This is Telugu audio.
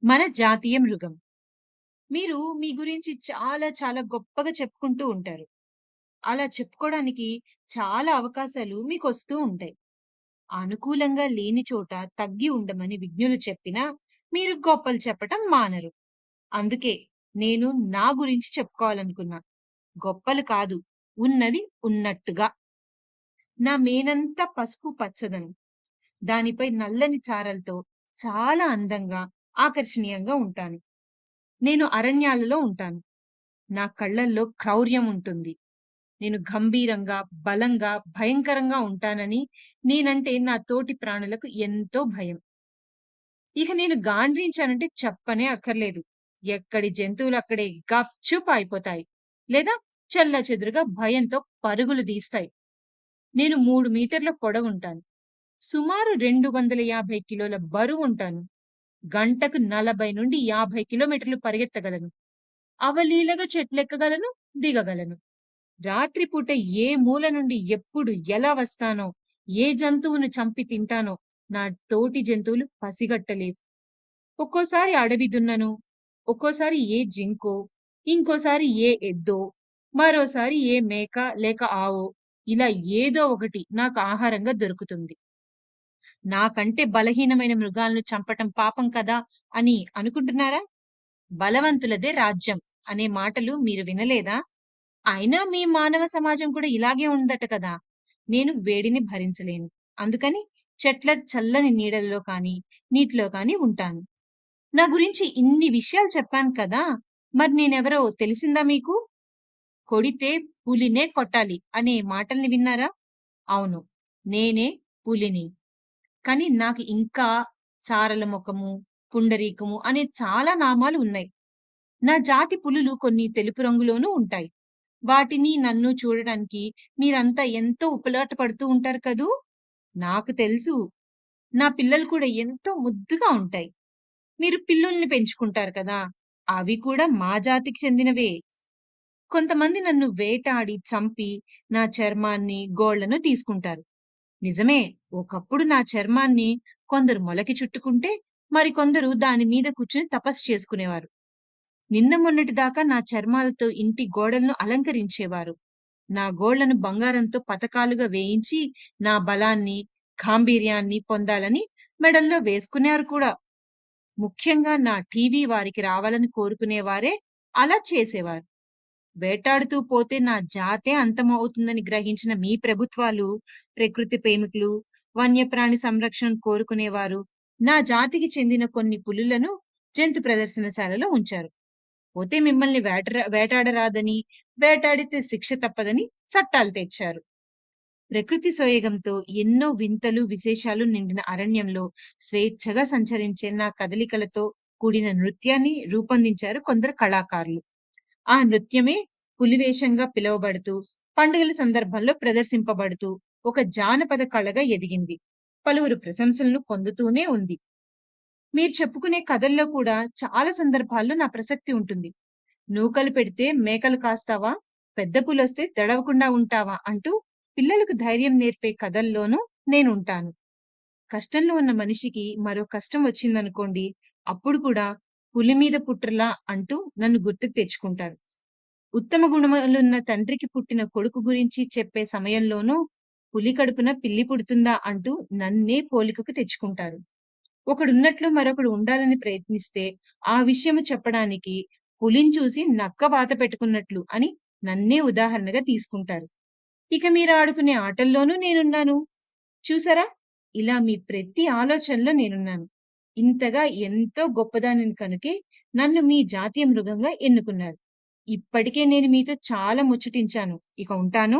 మన జాతీయ మృగం. మీరు మీ గురించి చాలా చాలా గొప్పగా చెప్పుకుంటూ ఉంటారు. అలా చెప్పుకోవడానికి చాలా అవకాశాలు మీకొస్తూ ఉంటాయి. అనుకూలంగా లేని చోట తగ్గి ఉండమని విజ్ఞులు చెప్పినా మీరు గొప్పలు చెప్పటం మానరు. అందుకే నేను నా గురించి చెప్పుకోవాలనుకున్నా. గొప్పలు కాదు, ఉన్నది ఉన్నట్టుగా. నా మేనంతా పసుపు పచ్చదనం. దానిపై నల్లని చారలతో చాలా అందంగా, ఆకర్షణీయంగా ఉంటాను. నేను అరణ్యాలలో ఉంటాను. నా కళ్ళల్లో క్రౌర్యం ఉంటుంది. నేను గంభీరంగా, బలంగా, భయంకరంగా ఉంటానని, నేనంటే నా తోటి ప్రాణులకు ఎంతో భయం. ఇక నేను గాండ్రించానంటే చెప్పనే అక్కర్లేదు. ఎక్కడి జంతువులక్కడే గప్‌చుప్ అయిపోతాయి. లేదా చెల్లాచెదురుగా భయంతో పరుగులు తీస్తాయి. నేను 3 మీటర్ల పొడవుంటాను. సుమారు 250 కిలోల బరువుంటాను. గంటకు 40-50 కిలోమీటర్లు పరిగెత్తగలను. అవలీలగా చెట్లెక్కగలను, దిగగలను. రాత్రిపూట ఏ మూల నుండి ఎప్పుడు ఎలా వస్తానో, ఏ జంతువును చంపి తింటానో నా తోటి జంతువులు పసిగట్టలేవు. ఒక్కోసారి అడవి దున్నను, ఒక్కోసారి ఏ జింకో, ఇంకోసారి ఏ ఎద్దో, మరోసారి ఏ మేక లేక ఆవో ఇలా ఏదో ఒకటి నాకు ఆహారంగా దొరుకుతుంది. నాకంటే బలహీనమైన మృగాలను చంపటం పాపం కదా అని అనుకుంటున్నారా? బలవంతులదే రాజ్యం అనే మాటలు మీరు వినలేదా? అయినా మీ మానవ సమాజం కూడా ఇలాగే ఉందట కదా! నేను వేడిని భరించలేను. అందుకని చెట్ల చల్లని నీడల్లో కానీ, నీటిలో కానీ ఉంటాను. నా గురించి ఇన్ని విషయాలు చెప్పాను కదా! మరి నేనెవరో తెలిసిందా మీకు? కొడితే పులినే కొట్టాలి అనే మాటల్ని విన్నారా? అవును. నేనే పులిని. కానీ నాకు ఇంకా చారల ముఖము, పుండరీకము అనే చాలా నామాలు ఉన్నాయి. నా జాతి పులులు కొన్ని తెలుపు రంగులోనూ ఉంటాయి. వాటిని, నన్ను చూడడానికి మీరంతా ఎంతో ఉబలాట పడుతూ ఉంటారు కదూ! నాకు తెలుసు. నా పిల్లలు కూడా ఎంతో ముద్దుగా ఉంటాయి. మీరు పిల్లుల్ని పెంచుకుంటారు కదా! అవి కూడా మా జాతికి చెందినవే. కొంతమంది నన్ను వేటాడి, చంపి నా చర్మాన్ని, గోళ్ళను తీసుకుంటారు. నిజమే. ఒకప్పుడు నా చర్మాన్ని కొందరు మొలకి చుట్టుకుంటే, మరికొందరు దాని మీద కూర్చొని తపస్సు చేసుకునేవారు. నిన్న మొన్నటి దాకా నా చర్మాలతో ఇంటి గోడలను అలంకరించేవారు. నా గోళ్లను బంగారంతో పతకాలుగా వేయించి, నా బలాన్ని, గాంభీర్యాన్ని పొందాలని మెడల్లో వేసుకున్నారు కూడా. ముఖ్యంగా నా టీవీ వారికి రావాలని కోరుకునేవారే అలా చేసేవారు. వేటాడుతూ పోతే నా జాతే అంతమవుతుందని గ్రహించిన మీ ప్రభుత్వాలు, ప్రకృతి ప్రేమికులు, వన్యప్రాణి సంరక్షణ కోరుకునేవారు, నా జాతికి చెందిన కొన్ని పులులను జంతు ప్రదర్శనశాలలో ఉంచారు. పోతే మిమ్మల్ని వేటాడరాదని, వేటాడితే శిక్ష తప్పదని చట్టాలు తెచ్చారు. ప్రకృతి సోయగంతో ఎన్నో వింతలు, విశేషాలు నిండిన అరణ్యంలో స్వేచ్ఛగా సంచరించే నా కదలికలతో కూడిన నృత్యాన్ని రూపొందించారు కొందరు కళాకారులు. ఆ నృత్యమే పులివేషంగా పిలువబడుతూ, పండుగల సందర్భంలో ప్రదర్శింపబడుతూ, ఒక జానపద కళగా ఎదిగింది. పలువురు ప్రశంసలను పొందుతూనే ఉంది. మీరు చెప్పుకునే కథల్లో కూడా చాలా సందర్భాల్లో నా ప్రసక్తి ఉంటుంది. నూకలు పెడితే మేకలు కాస్తావా? పెద్ద పులొస్తే దడవకుండా ఉంటావా? అంటూ పిల్లలకు ధైర్యం నేర్పే కథల్లోనూ నేనుంటాను. కష్టంలో ఉన్న మనిషికి మరో కష్టం వచ్చిందనుకోండి, అప్పుడు కూడా పులి మీద పుట్రలా అంటూ నన్ను గుర్తుకు తెచ్చుకుంటారు. ఉత్తమ గుణములున్న తండ్రికి పుట్టిన కొడుకు గురించి చెప్పే సమయంలోనూ, పులి కడుపున పిల్లి పుడుతుందా అంటూ నన్నే పోలికకు తెచ్చుకుంటారు. ఒకడున్నట్లు మరొకడు ఉండాలని ప్రయత్నిస్తే, ఆ విషయము చెప్పడానికి పులిని చూసి నక్క వాత పెట్టుకున్నట్లు అని నన్నే ఉదాహరణగా తీసుకుంటారు. ఇక మీరు ఆడుకునే ఆటల్లోనూ నేనున్నాను. చూసారా? ఇలా మీ ప్రతి ఆలోచనలో నేనున్నాను. ఇంతగా ఎంతో గొప్పదానిని కనుకే నన్ను మీ జాతీయ మృగంగా ఎన్నుకున్నారు. ఇప్పటికే నేను మీతో చాలా ముచ్చటించాను. ఇక ఉంటాను.